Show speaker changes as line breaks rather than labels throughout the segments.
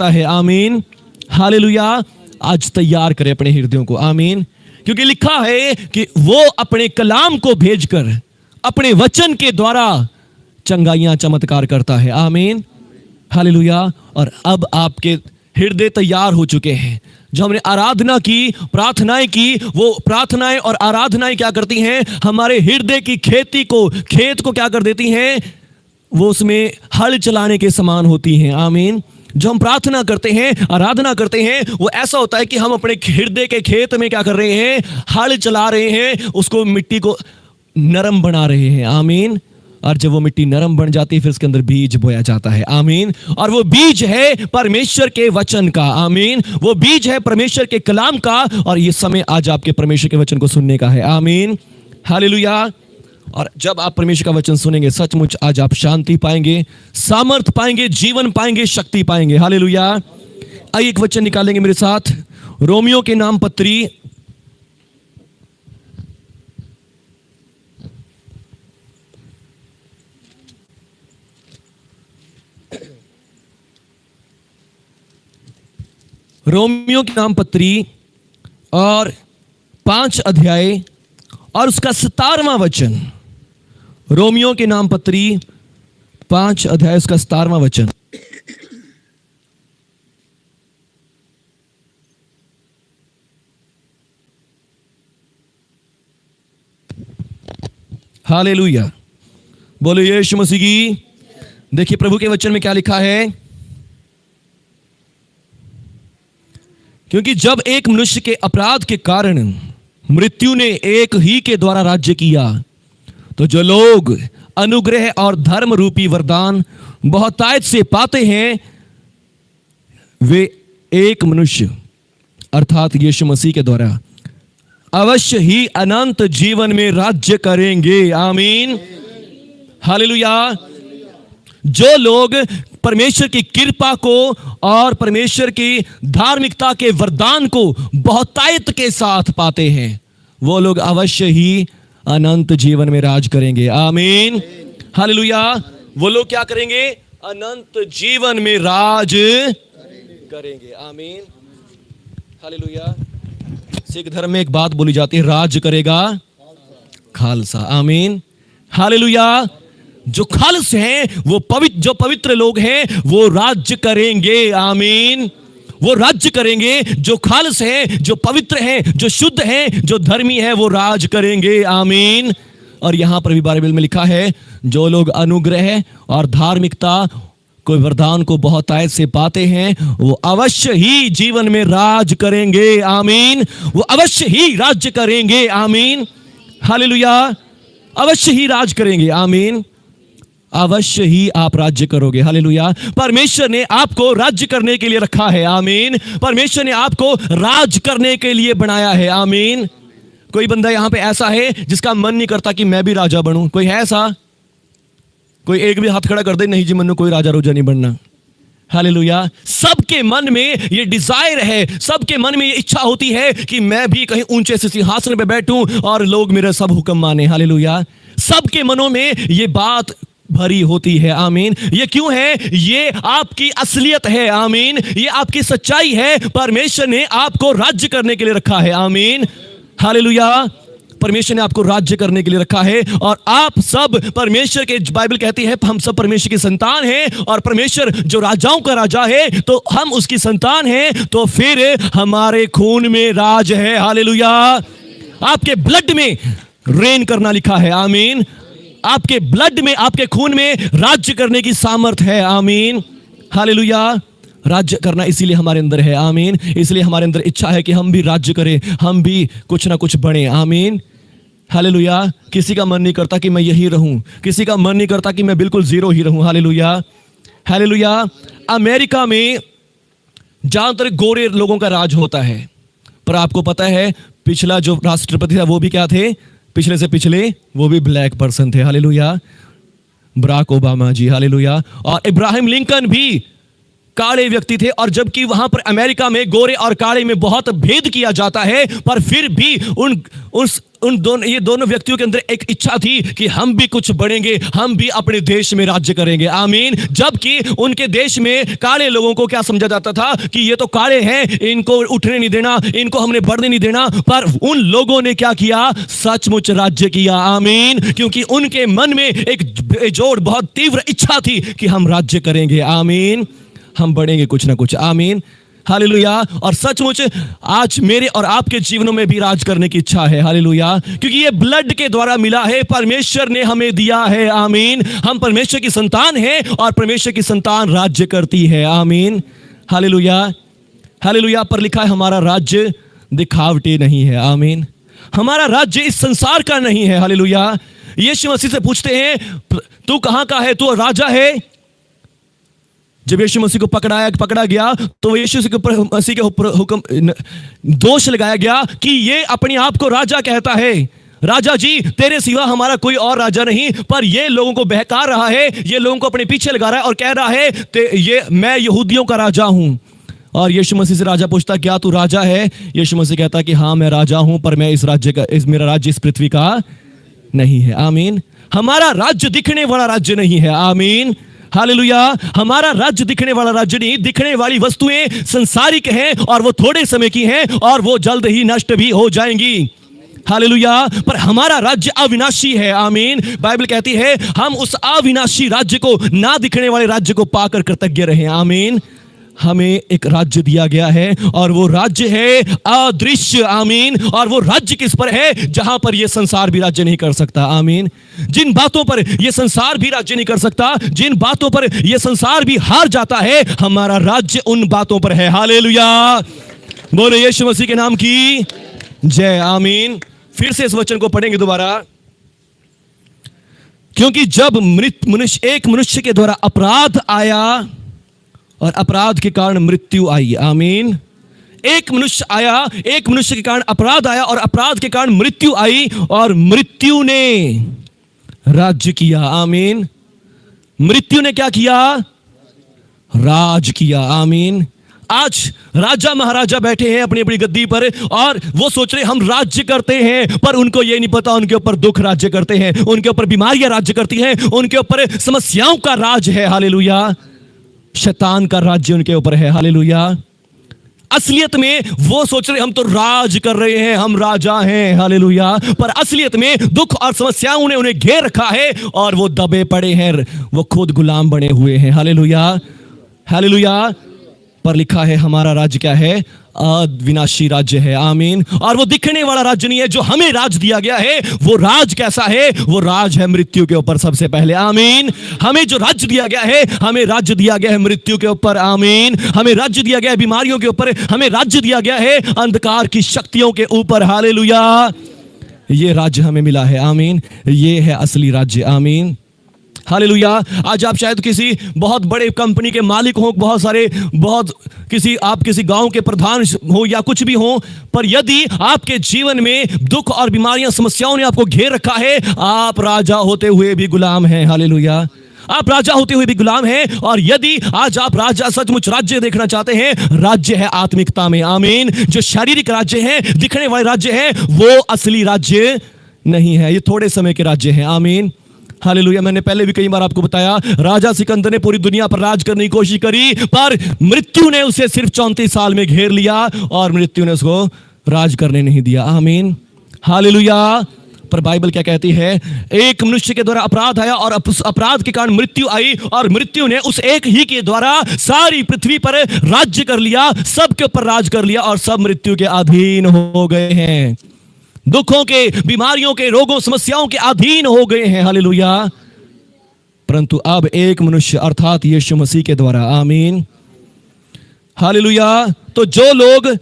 है। आमीन, हालेलुया। आज तैयार करें अपने हृदयों को। आमीन, क्योंकि लिखा है कि वो अपने कलाम को भेजकर अपने वचन के द्वारा चंगाइयां चमत्कार करता है। आमीन, हालेलुया। और अब आपके हृदय तैयार हो चुके हैं। जो हमने आराधना की, प्रार्थनाएं की, वो प्रार्थनाएं और आराधनाएं क्या करती हैं? हमारे हृदय की खेत को क्या कर देती हैं? वो उसमें हल चलाने के समान होती हैं। आमीन। जो हम प्रार्थना करते हैं, आराधना करते हैं, वो ऐसा होता है कि हम अपने हृदय के खेत में क्या कर रहे हैं? हल चला रहे हैं, उसको मिट्टी को नरम बना रहे हैं। आमीन। और जब वो मिट्टी नरम बन जाती है, फिर उसके अंदर बीज बोया जाता है। आमीन। और वो बीज है परमेश्वर के वचन का। आमीन। वो बीज है परमेश्वर के कलाम का। और ये समय आज आपके परमेश्वर के वचन को सुनने का है। आमीन, हालेलुया। और जब आप परमेश्वर का वचन सुनेंगे, सचमुच आज आप शांति पाएंगे, सामर्थ पाएंगे, जीवन पाएंगे, शक्ति पाएंगे। हालेलुया। आइए एक वचन निकालेंगे मेरे साथ, रोमियो के नाम पत्री रोमियो की नाम पत्री और 5 अध्याय और उसका 17वां वचन। रोमियो के नाम पत्री 5 अध्याय उसका 17वां वचन। हालेलुया, बोलो यीशु मसीह की। देखिए प्रभु के वचन में क्या लिखा है, क्योंकि जब एक मनुष्य के अपराध के कारण मृत्यु ने एक ही के द्वारा राज्य किया, तो जो लोग अनुग्रह और धर्म रूपी वरदान बहुतायत से पाते हैं, वे एक मनुष्य अर्थात यीशु मसीह के द्वारा अवश्य ही अनंत जीवन में राज्य करेंगे। आमीन, हालेलुया। जो लोग परमेश्वर की कृपा को और परमेश्वर की धार्मिकता के वरदान को बहुतायत के साथ पाते हैं, वो लोग अवश्य ही अनंत जीवन में राज करेंगे। आमीन, हालेलुया। वो लोग क्या करेंगे? अनंत जीवन में राज करेंगे। आमीन, हालेलुया। सिख धर्म में एक बात बोली जाती है, राज करेगा खालसा। आमीन, हालेलुया। जो खालस हैं, वो जो पवित्र लोग हैं, वो राज्य करेंगे। आमीन, वो राज्य करेंगे। जो खालस हैं, जो पवित्र हैं, जो शुद्ध हैं, जो धर्मी हैं, वो राज करेंगे। आमीन। और यहां पर भी बाइबल में लिखा है, जो लोग अनुग्रह और धार्मिकता कोई वरदान को बहुतायत से पाते हैं, वो अवश्य ही जीवन में राज करेंगे। आमीन, वो अवश्य ही राज्य करेंगे। आमीन, हालेलुया। अवश्य ही राज करेंगे। आमीन, अवश्य ही आप राज्य करोगे। हालेलुया। परमेश्वर ने आपको राज्य करने के लिए रखा है। आमीन। परमेश्वर ने आपको राज करने के लिए बनाया है। आमीन। कोई बंदा यहां पे ऐसा है जिसका मन नहीं करता कि मैं भी राजा बनूं? कोई है ऐसा? कोई एक भी हाथ खड़ा कर दे, नहीं जी मन्नू कोई राजा रोजा नहीं बनना। हालेलुया। सबके मन में ये डिजायर है, सबके मन में ये इच्छा होती है कि मैं भी कहीं ऊंचे से सिंहासन पे बैठूं और लोग मेरा सब हुक्म माने। हालेलुया। सबके मनों में ये बात भरी होती है। आमीन। ये क्यों है? ये आपकी असलियत है। आमीन, ये आपकी सच्चाई है। परमेश्वर ने आपको राज्य करने के लिए रखा है। आमीन, हालेलुया। परमेश्वर ने आपको राज्य करने के लिए रखा है और आप सब परमेश्वर के, बाइबल कहती है हम सब परमेश्वर की संतान हैं और परमेश्वर जो राजाओं का राजा है, तो हम उसकी संतान हैं, तो फिर हमारे खून में राज है। हालेलुया। आपके ब्लड में रेन करना लिखा है। आमीन। आपके ब्लड में, आपके खून में राज्य करने की सामर्थ है। आमीन, हालेलुया। राज्य करना इसीलिए हमारे अंदर है। आमीन। इसलिए हमारे अंदर इच्छा है कि हम भी राज्य करें, हम भी कुछ ना कुछ बने। आमीन, हालेलुया। किसी का मन नहीं करता कि मैं यही रहूं, किसी का मन नहीं करता कि मैं बिल्कुल जीरो ही रहूं। Hallelujah, hallelujah. अमेरिका में ज्यादातर गोरे लोगों का राज होता है, पर आपको पता है पिछला जो राष्ट्रपति था वो भी क्या थे? पिछले से पिछले वो भी ब्लैक पर्सन थे। हालेलुया। बराक ओबामा जी। हालेलुया। और इब्राहिम लिंकन भी काले व्यक्ति थे। और जबकि वहां पर अमेरिका में गोरे और काले में बहुत भेद किया जाता है, पर फिर भी उस ये दोनों व्यक्तियों के अंदर एक इच्छा थी कि हम भी कुछ बढ़ेंगे, हम भी अपने देश में राज्य करेंगे, आमीन। जबकि उनके देश में काले लोगों को क्या समझा जाता था कि ये तो काले हैं, इनको उठने नहीं देना, इनको हमने बढ़ने नहीं देना। पर उन लोगों ने क्या किया? सचमुच राज्य किया, आमीन। क्योंकि उनके मन में एक बेजोड़ बहुत तीव्र इच्छा थी कि हम राज्य करेंगे, आमीन, हम बढ़ेंगे कुछ ना कुछ, आमीन, हालेलुया। और सचमुच आज मेरे और आपके जीवनों में भी राज करने की इच्छा है, हालेलुया, क्योंकि ये ब्लड के द्वारा मिला है, परमेश्वर ने हमें दिया है, आमीन। हम परमेश्वर की संतान हैं और परमेश्वर की संतान राज्य करती है, आमीन, हालेलुया, हालेलुया। पर लिखा है हमारा राज्य दिखावटी नहीं है, आमीन। हमारा राज्य इस संसार का नहीं है, हालेलुया। यीशु मसीह से पूछते हैं तू कहां का है, तू राजा है? जब यीशु मसीह को पकड़ा गया तो यीशु मसीह के ऊपर हुक्म दोष लगाया गया कि ये अपने आप को राजा कहता है। राजा जी, तेरे सिवा हमारा कोई और राजा नहीं, पर ये लोगों को बहका रहा है, ये लोगों को अपने पीछे लगा रहा है और कह रहा है ये मैं यहूदियों का राजा हूं। और यीशु मसीह से राजा पूछता क्या तू राजा है? यीशु मसीह कहता कि हाँ मैं राजा हूं, पर मैं मेरा राज्य इस पृथ्वी का नहीं है, आमीन। हमारा राज्य दिखने वाला राज्य नहीं है, आमीन, हालेलुया। हमारा राज्य दिखने वाला राज्य नहीं, दिखने वाली वस्तुएं संसारिक हैं और वो थोड़े समय की हैं और वो जल्द ही नष्ट भी हो जाएंगी, हालेलुया। पर हमारा राज्य अविनाशी है, आमीन। बाइबल कहती है हम उस अविनाशी राज्य को, ना दिखने वाले राज्य को पाकर कृतज्ञ रहे, आमीन। हमें एक राज्य दिया गया है और वो राज्य है अदृश्य, आमीन। और वो राज्य किस पर है? जहां पर ये संसार भी राज्य नहीं कर सकता, आमीन। जिन बातों पर ये संसार भी राज्य नहीं कर सकता, जिन बातों पर ये संसार भी हार जाता है, हमारा राज्य उन बातों पर है, हालेलुया। बोले यीशु मसीह के नाम की जय, आमीन। फिर से इस वचन को पढ़ेंगे दोबारा। क्योंकि जब एक मनुष्य के द्वारा अपराध आया और अपराध के कारण मृत्यु आई, आमीन। एक मनुष्य आया, एक मनुष्य के कारण अपराध आया और अपराध के कारण मृत्यु आई और मृत्यु ने राज्य किया, आमीन। मृत्यु ने क्या किया? राज किया, आमीन। आज राजा महाराजा बैठे हैं अपनी अपनी गद्दी पर और वो सोच रहे हम राज्य करते हैं, पर उनको ये नहीं पता उनके ऊपर दुख राज्य करते हैं, उनके ऊपर बीमारियां राज्य करती हैं, उनके ऊपर समस्याओं का राज है, हालेलुया। शैतान का राज्य उनके ऊपर है, हालेलुया। असलियत में वो सोच रहे हम तो राज कर रहे हैं, हम राजा हैं, हालेलुया। पर असलियत में दुख और समस्याओं ने उन्हें घेर रखा है और वो दबे पड़े हैं, वो खुद गुलाम बने हुए हैं, हालेलुया, हालेलुया। पर लिखा है हमारा राज्य क्या है? अविनाशी राज्य है, आमीन। और वो दिखने वाला राज्य नहीं है। जो हमें राज दिया गया है वो राज कैसा है? वो राज है मृत्यु के ऊपर सबसे पहले, आमीन। हमें जो राज्य दिया गया है, हमें राज्य दिया गया है मृत्यु के ऊपर, आमीन। हमें राज्य दिया गया है बीमारियों के ऊपर, हमें राज्य दिया गया है अंधकार की शक्तियों के ऊपर, हालेलुया। ये राज्य हमें मिला है, आमीन। ये है असली राज्य, आमीन, हालेलुया। आज आप शायद किसी बहुत बड़े कंपनी के मालिक हो, आप किसी गांव के प्रधान हो या कुछ भी हो, पर यदि आपके जीवन में दुख और बीमारियां, समस्याओं ने आपको घेर रखा है, आप राजा होते हुए भी गुलाम हैं, हालेलुया। आप राजा होते हुए भी गुलाम हैं। और यदि आज आप राजा सचमुच राज्य देखना चाहते हैं, राज्य है आत्मिकता में, आमीन। जो शारीरिक राज्य है, दिखने वाले राज्य है, वो असली राज्य नहीं है, ये थोड़े समय के राज्य है, आमीन, हालेलुया। मैंने पहले भी कई बार आपको बताया, राजा सिकंदर ने पूरी दुनिया पर राज करने की कोशिश करी, पर मृत्यु ने उसे सिर्फ 34 साल में घेर लिया और मृत्यु ने उसको राज करने नहीं दिया, आमीन, हालेलुया। पर बाइबल क्या कहती है? एक मनुष्य के द्वारा अपराध आया और उस अपराध के कारण मृत्यु आई और मृत्यु ने उस एक ही के द्वारा सारी पृथ्वी पर राज्य कर लिया, सबके ऊपर राज कर लिया और सब मृत्यु के अधीन हो गए हैं, दुखों के, बीमारियों के, रोगों, समस्याओं के अधीन हो गए हैं, हालेलुया। परंतु अब एक मनुष्य अर्थात यीशु मसीह के द्वारा, आमीन, हालेलुया। तो जो लोग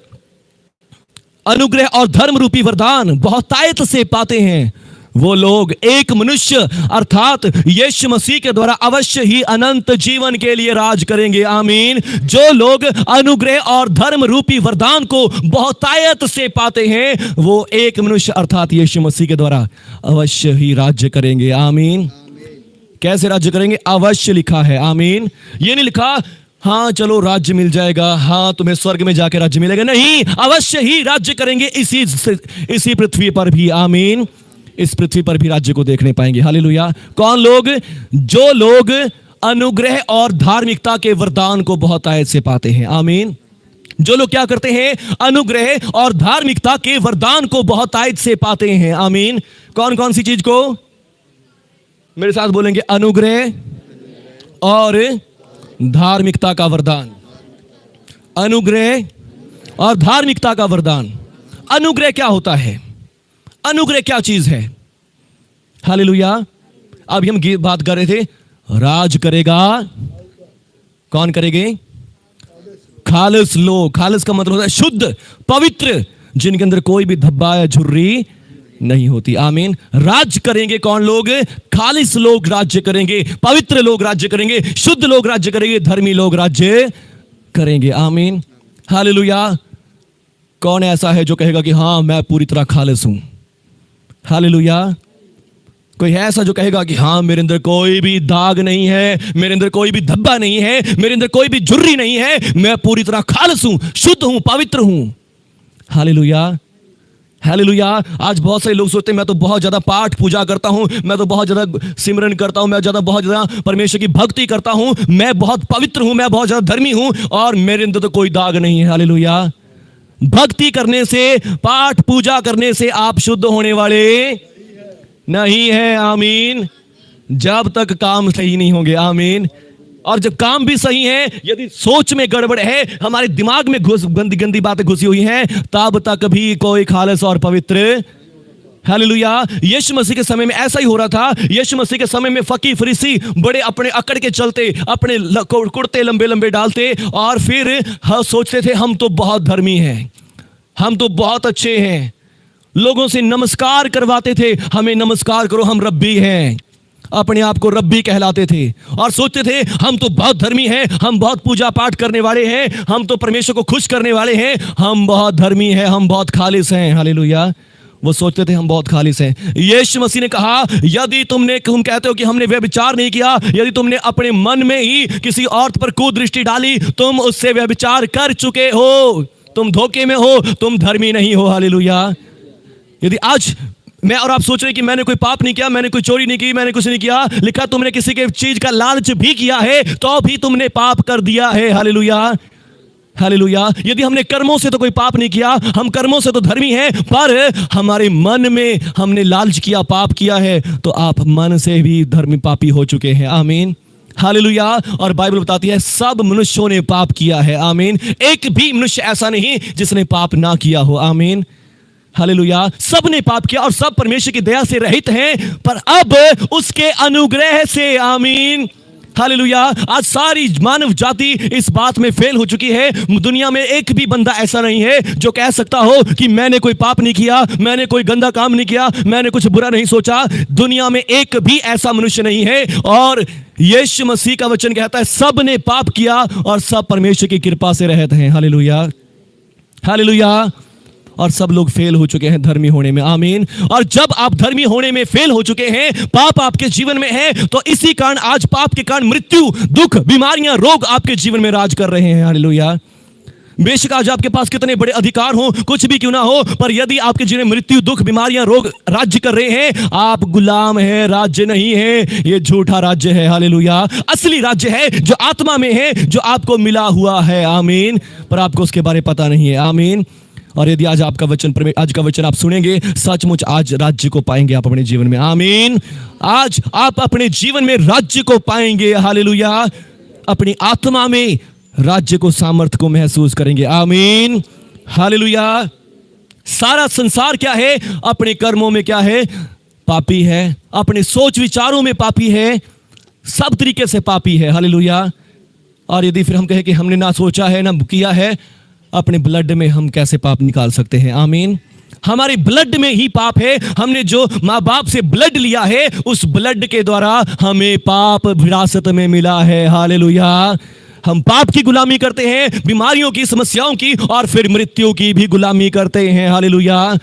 अनुग्रह और धर्म रूपी वरदान बहुतायत से पाते हैं, वो लोग एक मनुष्य अर्थात यीशु मसीह के द्वारा अवश्य ही अनंत जीवन के लिए राज करेंगे, आमीन। जो लोग अनुग्रह और धर्म रूपी वरदान को बहुतायत से पाते हैं, वो एक मनुष्य अर्थात यीशु मसीह के द्वारा अवश्य ही राज्य करेंगे, आमीन। कैसे राज्य करेंगे? अवश्य लिखा है, आमीन। ये नहीं लिखा हाँ चलो राज्य मिल जाएगा, हाँ तुम्हें स्वर्ग में जाके राज्य मिलेगा, नहीं, अवश्य ही राज्य करेंगे इसी पृथ्वी पर भी। आमीन। इस पृथ्वी पर भी राज्य को देखने पाएंगे। हालेलुया। कौन लोग? जो लोग अनुग्रह और धार्मिकता के वरदान को बहुत आयत से पाते हैं। आमीन। जो लोग क्या करते हैं? अनुग्रह और धार्मिकता के वरदान को बहुत आयत से पाते हैं। आमीन। कौन कौन सी चीज को? मेरे साथ बोलेंगे, अनुग्रह और धार्मिकता का वरदान। अनुग्रह और धार्मिकता का वरदान। अनुग्रह क्या होता है? अनुग्रह क्या चीज है? हालेलुया। अभी हम बात कर रहे थे, राज करेगा कौन? करेंगे खालिस लोग। खालिस का मतलब होता है शुद्ध, पवित्र, जिनके अंदर कोई भी धब्बा या झुर्री नहीं होती। आमीन। राज्य करेंगे कौन लोग? खालिस लोग राज्य करेंगे, पवित्र लोग राज्य करेंगे, शुद्ध लोग राज्य करेंगे, धर्मी लोग राज्य करेंगे। आमीन। हालेलुया। कौन ऐसा है जो कहेगा कि हाँ मैं पूरी तरह खालिस हूं? हालेलुया। कोई है ऐसा जो कहेगा कि हाँ मेरे अंदर कोई भी दाग नहीं है, मेरे अंदर कोई भी धब्बा नहीं है, मेरे अंदर कोई भी झुर्री नहीं है, मैं पूरी तरह खालिस हूं, शुद्ध हूं, पवित्र हूं? हालेलुया। हालेलुया। आज बहुत सारे लोग सोचते हैं मैं तो बहुत ज्यादा पाठ पूजा करता हूं, मैं तो बहुत ज्यादा सिमरन करता हूं, मैं बहुत ज्यादा परमेश्वर की भक्ति करता हूं, मैं बहुत पवित्र हूं, मैं बहुत ज्यादा धर्मी हूं और मेरे अंदर तो कोई दाग नहीं है। हालेलुया। भक्ति करने से, पाठ पूजा करने से आप शुद्ध होने वाले नहीं है। आमीन। जब तक काम सही नहीं होंगे। आमीन। और जब काम भी सही है, यदि सोच में गड़बड़ है, हमारे दिमाग में गंदी गंदी बातें घुसी हुई हैं, तब तक भी कोई खालिस और पवित्र। हालेलुया। यीशु मसीह के समय में ऐसा ही हो रहा था। यीशु मसीह के समय में फकीर फरीसी बड़े अपने अकड़ के चलते, अपने कुर्ते लंबे लंबे डालते और फिर सोचते थे हम तो बहुत धर्मी हैं, हम तो बहुत अच्छे हैं, लोगों से नमस्कार करवाते थे, हमें नमस्कार करो, हम रब्बी हैं, अपने आप को रब्बी कहलाते थे और सोचते थे हम तो बहुत धर्मी हैं, हम बहुत पूजा पाठ करने वाले हैं, हम तो परमेश्वर को खुश करने वाले हैं, हम बहुत धर्मी हैं, हम बहुत खालिस हैं। हालेलुया। वो सोचते थे हम बहुत खालिस हैं। यीशु मसीह ने कहा यदि तुम कहते हो कि हमने व्यभिचार नहीं किया, यदि तुमने अपने मन में ही किसी औरत पर कुदृष्टि डाली, तुम उससे व्यभिचार कर चुके हो, तुम धोखे में हो, तुम धर्मी नहीं हो। हालेलुया। यदि आज मैं और आप सोच रहे कि मैंने कोई पाप नहीं किया, मैंने कोई चोरी नहीं की, मैंने कुछ नहीं किया, लिखा तुमने किसी के चीज का लालच भी किया है तो भी तुमने पाप कर दिया है। हालेलुया। हालेलुया। यदि हमने कर्मों से तो कोई पाप नहीं किया, हम कर्मों से तो धर्मी हैं, पर हमारे मन में हमने लालच किया, पाप किया है, तो आप मन से भी धर्मी पापी हो चुके हैं। आमीन। हालेलुया। और बाइबल बताती है सब मनुष्यों ने पाप किया है। आमीन। एक भी मनुष्य ऐसा नहीं जिसने पाप ना किया हो। आमीन। हालेलुया। सब ने पाप किया और सब परमेश्वर की दया से रहित हैं, पर अब उसके अनुग्रह से। आमीन। हालेलुया। आज सारी मानव जाति इस बात में फेल हो चुकी है। दुनिया में एक भी बंदा ऐसा नहीं है जो कह सकता हो कि मैंने कोई पाप नहीं किया, मैंने कोई गंदा काम नहीं किया, मैंने कुछ बुरा नहीं सोचा। दुनिया में एक भी ऐसा मनुष्य नहीं है। और यीशु मसीह का वचन कहता है सब ने पाप किया और सब परमेश्वर की कृपा से रहते हैं। हालेलुया। हालेलुया। और सब लोग फेल हो चुके हैं धर्मी होने में। आमीन। और जब आप धर्मी होने में फेल हो चुके हैं, पाप आपके जीवन में है, तो इसी कारण आज पाप के कारण मृत्यु, दुख, बीमारियां, रोग आपके जीवन में राज कर रहे हैं। हालेलुया। बेशक आज आपके पास कितने बड़े अधिकार हो, कुछ भी क्यों ना हो, पर यदि आपके जीवन में मृत्यु, दुख, बीमारियां, रोग राज्य कर रहे हैं, आप गुलाम हैं, राज्य नहीं है। ये झूठा राज्य है। हालेलुया। असली राज्य है जो आत्मा में है, जो आपको मिला हुआ है। आमीन। पर आपको उसके बारे में पता नहीं है। आमीन। और यदि आज का वचन आप सुनेंगे, सचमुच आज राज्य को पाएंगे आप अपने जीवन में। आमीन। आज आप अपने जीवन में राज्य को पाएंगे। हालेलुया। अपनी आत्मा में राज्य को, सामर्थ्य को महसूस करेंगे। आमीन। हालेलुया। सारा संसार क्या है? अपने कर्मों में क्या है? पापी है। अपने सोच विचारों में पापी है। सब तरीके से पापी है। हालेलुया। और यदि फिर हम कहें कि हमने ना सोचा है, ना किया है, अपने ब्लड में हम कैसे पाप निकाल सकते हैं? आमीन। हमारे ब्लड में ही पाप है। हमने जो माँ बाप से ब्लड लिया है, उस ब्लड के द्वारा हमें पाप विरासत में मिला है। हालेलुया। हम पाप की गुलामी करते हैं, बीमारियों की, समस्याओं की, और फिर मृत्यु की भी गुलामी करते हैं। हालेलुया।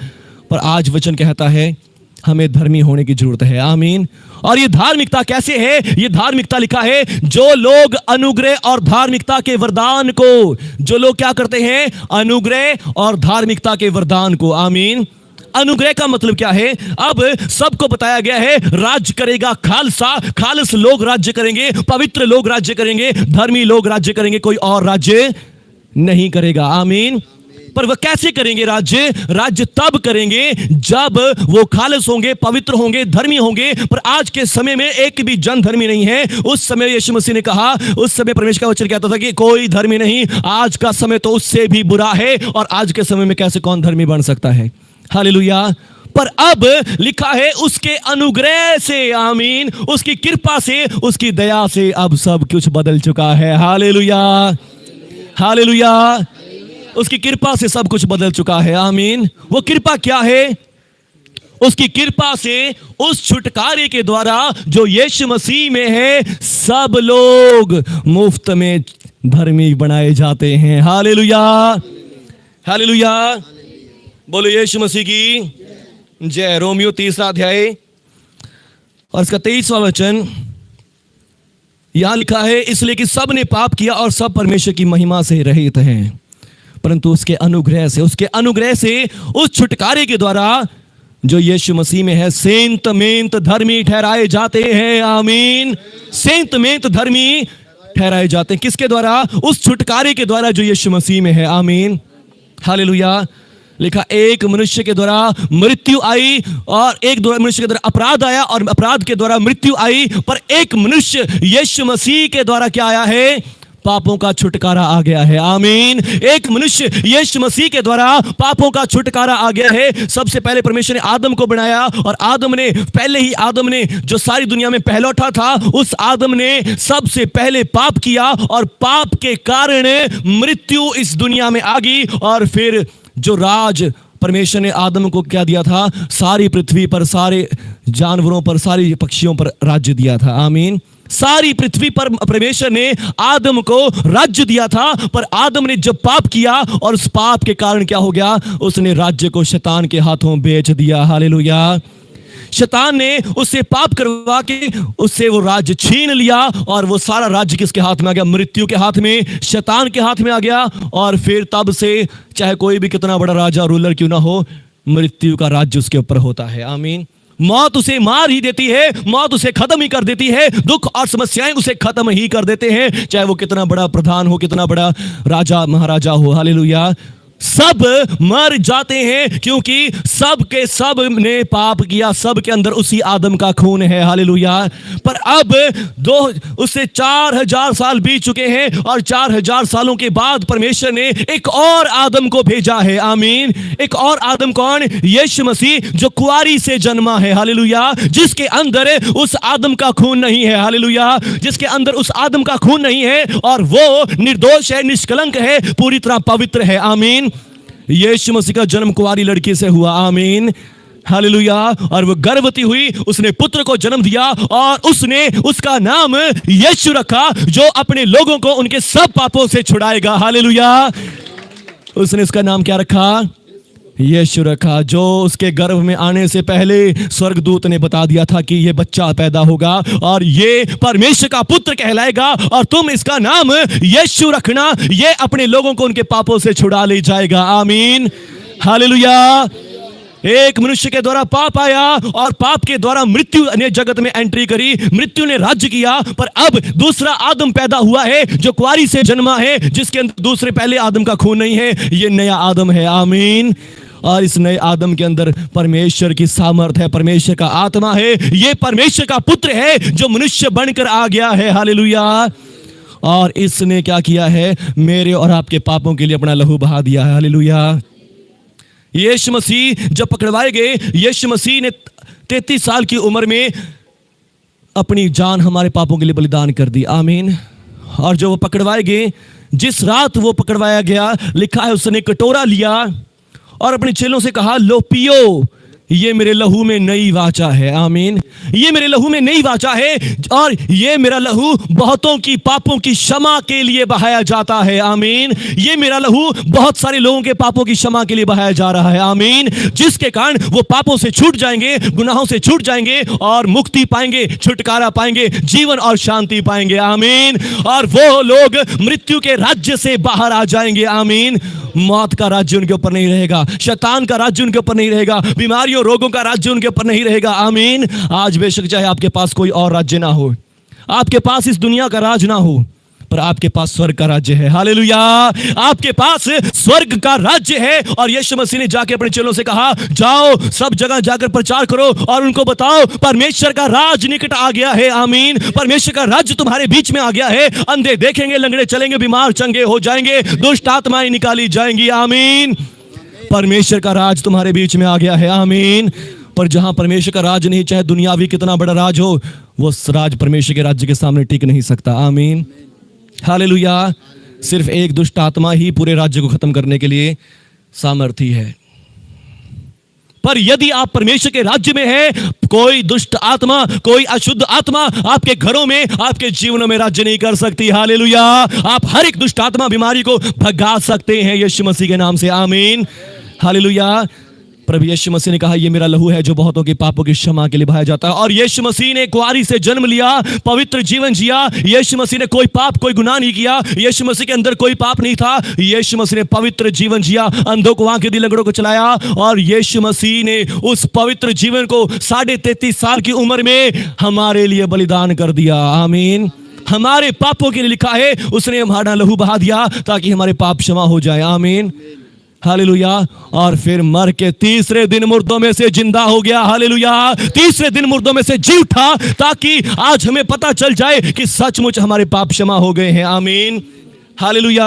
पर आज वचन कहता है, हमें धर्मी होने की जरूरत है। आमीन। और ये धार्मिकता कैसे है? ये धार्मिकता लिखा है, जो लोग अनुग्रह और धार्मिकता के वरदान को, जो लोग क्या करते हैं? अनुग्रह और धार्मिकता के वरदान को। आमीन। अनुग्रह का मतलब क्या है? अब सबको बताया गया है, राज्य करेगा खालसा, खालस लोग राज्य करेंगे, पवित्र लोग राज्य करेंगे, धर्मी लोग राज्य करेंगे, कोई और राज्य नहीं करेगा। आमीन। पर वह कैसे करेंगे राज्य? राज्य तब करेंगे जब वो खालिस होंगे, पवित्र होंगे, धर्मी होंगे। पर आज के समय में एक भी जन धर्मी नहीं है। उस समय यीशु मसीह ने कहा, उस समय परमेश्वर का वचन कहता था कि कोई धर्मी नहीं। आज का समय तो उससे भी बुरा है, और आज के समय में कैसे कौन धर्मी बन सकता है? हालेलुया। पर अब लिखा है, उसके अनुग्रह से, आमीन, उसकी कृपा से, उसकी दया से अब सब कुछ बदल चुका है। Hallelujah, hallelujah. उसकी कृपा से सब कुछ बदल चुका है। आमीन। वो कृपा क्या है? उसकी कृपा से उस छुटकारे के द्वारा जो यीशु मसीह में है, सब लोग मुफ्त में धर्मी बनाए जाते हैं। Hallelujah, hallelujah. बोलो यीशु मसीह की जय। रोमियो 3 अध्याय और इसका 23वां वचन यहां लिखा है, इसलिए कि सब ने पाप किया और सब परमेश्वर की महिमा से रहित हैं, परंतु उसके अनुग्रह से, उसके अनुग्रह से, उस छुटकारे के द्वारा जो यीशु मसीह में है, सेंत मेंत धर्मी ठहराए जाते हैं। आमीन। सेंत मेंत धर्मी ठहराए जाते हैं। किसके द्वारा? उस छुटकारे के द्वारा जो यीशु मसीह में है। आमीन, हालेलुया। लिखा, एक मनुष्य के द्वारा मृत्यु आई, और एक मनुष्य के द्वारा अपराध आया, और अपराध के द्वारा मृत्यु आई। पर एक मनुष्य यीशु मसीह के द्वारा क्या आया है? पापों का छुटकारा आ गया है। आमीन। एक मनुष्य यीशु मसीह के द्वारा पापों का छुटकारा आ गया है। सबसे पहले परमेश्वर ने आदम को बनाया, और आदम ने जो सारी दुनिया में पहलौठा था, उस आदम ने सबसे पहले पाप किया, और पाप के कारण मृत्यु इस दुनिया में आ गई। और फिर जो राज परमेश्वर ने आदम को क्या दिया था? सारी पृथ्वी पर, सारे जानवरों पर, सारी पक्षियों पर राज्य दिया था। आमीन। सारी पृथ्वी पर परमेश्वर ने आदम को राज्य दिया था। पर आदम ने जब पाप किया, और उस पाप के कारण क्या हो गया? उसने राज्य को शैतान के हाथों बेच दिया। हालेलुया। शैतान ने उससे पाप करवा के उससे वो राज्य छीन लिया, और वो सारा राज्य किसके हाथ में आ गया? मृत्यु के हाथ में, शैतान के हाथ में आ गया। और फिर तब से चाहे कोई भी कितना बड़ा राजा, रूलर क्यों ना हो, मृत्यु का राज्य उसके ऊपर होता है। आमीन। मौत उसे मार ही देती है, मौत उसे खत्म ही कर देती है, दुख और समस्याएं उसे खत्म ही कर देते हैं, चाहे वो कितना बड़ा प्रधान हो, कितना बड़ा राजा महाराजा हो। हालेलुया। सब मर जाते हैं, क्योंकि सब के सब ने पाप किया। सब के अंदर उसी आदम का खून है। हालेलुया। पर अब उससे 4000 साल बीत चुके हैं, और 4000 सालों के बाद परमेश्वर ने एक और आदम को भेजा है। आमीन। एक और आदम कौन? यीशु मसीह, जो कुआरी से जन्मा है। हालेलुया। जिसके अंदर उस आदम का खून नहीं है। हालेलुया। जिसके अंदर उस आदम का खून नहीं है, और वो निर्दोष है, निष्कलंक है, पूरी तरह पवित्र है। आमीन। यीशु मसीह का जन्म कुंवारी लड़की से हुआ। आमीन, हालेलुया। और वो गर्भवती हुई, उसने पुत्र को जन्म दिया, और उसने उसका नाम यीशु रखा, जो अपने लोगों को उनके सब पापों से छुड़ाएगा। हालेलुया। उसने उसका नाम क्या रखा? यीशु रखा। जो उसके गर्भ में आने से पहले स्वर्गदूत ने बता दिया था कि यह बच्चा पैदा होगा, और ये परमेश्वर का पुत्र कहलाएगा, और तुम इसका नाम यीशु रखना, ये अपने लोगों को उनके पापों से छुड़ा ले जाएगा। आमीन, हालेलुया। एक मनुष्य के द्वारा पाप आया, और पाप के द्वारा मृत्यु ने जगत में एंट्री करी, मृत्यु ने राज्य किया। पर अब दूसरा आदम पैदा हुआ है, जो कुआरी से जन्मा है, जिसके अंदर दूसरे पहले आदम का खून नहीं है। ये नया आदम है। आमीन। और इस नए आदम के अंदर परमेश्वर की सामर्थ है, परमेश्वर का आत्मा है। ये परमेश्वर का पुत्र है, जो मनुष्य बनकर आ गया है। हालेलुया। और इसने क्या किया है? मेरे और आपके पापों के लिए अपना लहू बहा दिया है। हालेलुया। यीशु मसीह जब पकड़वाए गए, यीशु मसीह ने 33 साल की उम्र में अपनी जान हमारे पापों के लिए बलिदान कर दी। आमीन। और जो वो पकड़वाए गए, जिस रात वो पकड़वाया गया, लिखा है उसने कटोरा लिया और अपने चेलों से कहा, लो पियो, ये मेरे लहू में नई वाचा है। आमीन। ये मेरे लहू में नई वाचा है और ये मेरा लहू बहुतों की पापों की क्षमा के लिए बहाया जाता है। आमीन। ये मेरा लहू बहुत सारे लोगों के पापों की क्षमा के लिए बहाया जा रहा है। आमीन। जिसके कारण वो पापों से छूट जाएंगे, गुनाहों से छूट जाएंगे और मुक्ति पाएंगे, छुटकारा पाएंगे, जीवन और शांति पाएंगे। आमीन। और वो लोग मृत्यु के राज्य से बाहर आ जाएंगे। आमीन। मौत का राज्य उनके ऊपर नहीं रहेगा, शैतान का राज्य उनके ऊपर नहीं रहेगा, बीमारियों रोगों का राज्य उनके ऊपर नहीं रहेगा। आमीन। आज बेशक चाहे आपके पास कोई और राज्य ना हो, आपके पास इस दुनिया का राज ना हो, पर आपके पास स्वर्ग का राज्य है। हालेलुया। आपके पास स्वर्ग का राज्य है। और यीशु मसीह ने जाके अपने चेलों से कहा, जाओ सब जगह जाकर प्रचार करो और उनको बताओ परमेश्वर का राज निकट आ गया है। आमीन। परमेश्वर का राज्य तुम्हारे बीच में आ गया है। अंधे देखेंगे, लंगड़े चलेंगे, बीमार चंगे हो जाएंगे, दुष्ट आत्माएं निकाली जाएंगी। आमीन। परमेश्वर का राज तुम्हारे बीच में आ गया है। आमीन। पर जहां परमेश्वर का राज नहीं, चाहे दुनियावी कितना बड़ा राज हो, वो राज परमेश्वर के राज्य के सामने टिक नहीं सकता। आमीन। हालेलुया। सिर्फ एक दुष्ट आत्मा ही पूरे राज्य को खत्म करने के लिए सामर्थी है। पर यदि आप परमेश्वर के राज्य में हैं, कोई दुष्ट आत्मा, कोई अशुद्ध आत्मा आपके घरों में, आपके जीवनों में राज्य नहीं कर सकती। हालेलुया। आप हर एक दुष्ट आत्मा, बीमारी को भगा सकते हैं यीशु मसीह के नाम से। आमीन। हालेलुया। प्रभु यीशु मसीह ने कहा, ये मेरा लहू है जो बहुतों के पापों की क्षमा के लिए बहाया जाता है। और यीशु मसीह ने कुंवारी से जन्म लिया, पवित्र जीवन जिया। यीशु मसीह ने कोई पाप, कोई गुनाह नहीं किया। यीशु मसीह के अंदर कोई पाप नहीं था। यीशु मसीह ने पवित्र जीवन जिया, अंधों को आंखें दी, लंगड़ों को चलाया। और यीशु मसीह ने उस पवित्र जीवन को 33.5 साल की उम्र में हमारे लिए बलिदान कर दिया। आमीन। हमारे पापों के लिए लिखा है, उसने हमारा लहू बहा दिया ताकि हमारे पाप क्षमा हो जाए। आमीन। हालेलुया। और फिर मर के तीसरे दिन मुर्दों में से जिंदा हो गया। हालेलुया। तीसरे दिन मुर्दों में से जी उठा ताकि आज हमें पता चल जाए कि सचमुच हमारे पाप क्षमा हो गए हैं। आमीन। हालेलुया।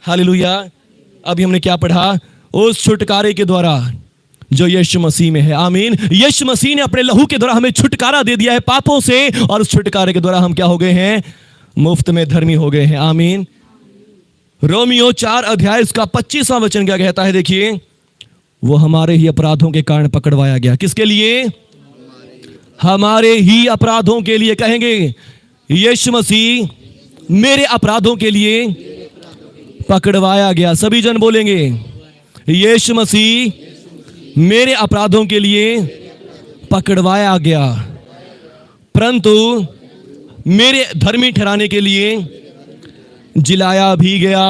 हालेलुया। अभी हमने क्या पढ़ा? उस छुटकारे के द्वारा जो यीशु मसीह में है। आमीन। यीशु मसीह ने अपने लहू के द्वारा हमें छुटकारा दे दिया है पापों से, और उस छुटकारे के द्वारा हम क्या हो गए हैं? मुफ्त में धर्मी हो गए हैं। आमीन। रोमियो 4 अध्याय उसका 25वां वचन क्या कहता है? देखिए, वो हमारे ही अपराधों के कारण पकड़वाया गया। किसके लिए? हमारे ही अपराधों के लिए। कहेंगे, यीशु मसीह मेरे अपराधों के लिए पकड़वाया गया। सभी जन बोलेंगे, यीशु मसीह मेरे अपराधों के लिए पकड़वाया गया, परंतु मेरे धर्मी ठहराने के लिए जिलाया भी गया,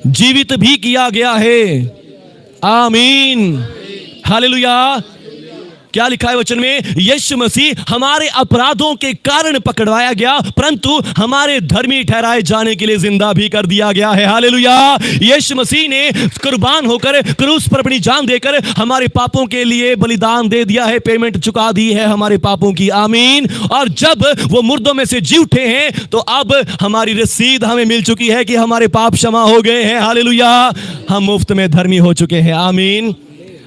जीवित भी किया गया है। आमीन। हालेलुया। क्या लिखा है वचन में? यीशु मसीह हमारे अपराधों के कारण पकड़वाया गया, परंतु हमारे धर्मी ठहराए जाने के लिए जिंदा भी कर दिया गया है। हालेलुया। यीशु मसीह ने कुर्बान होकर क्रूस पर अपनी जान देकर हमारे पापों के लिए बलिदान दे दिया है, पेमेंट चुका दी है हमारे पापों की। आमीन। और जब वो मुर्दों में से जी उठे हैं, तो अब हमारी रसीद हमें मिल चुकी है कि हमारे पाप क्षमा हो गए हैं। हालेलुया। हम मुफ्त में धर्मी हो चुके हैं। आमीन।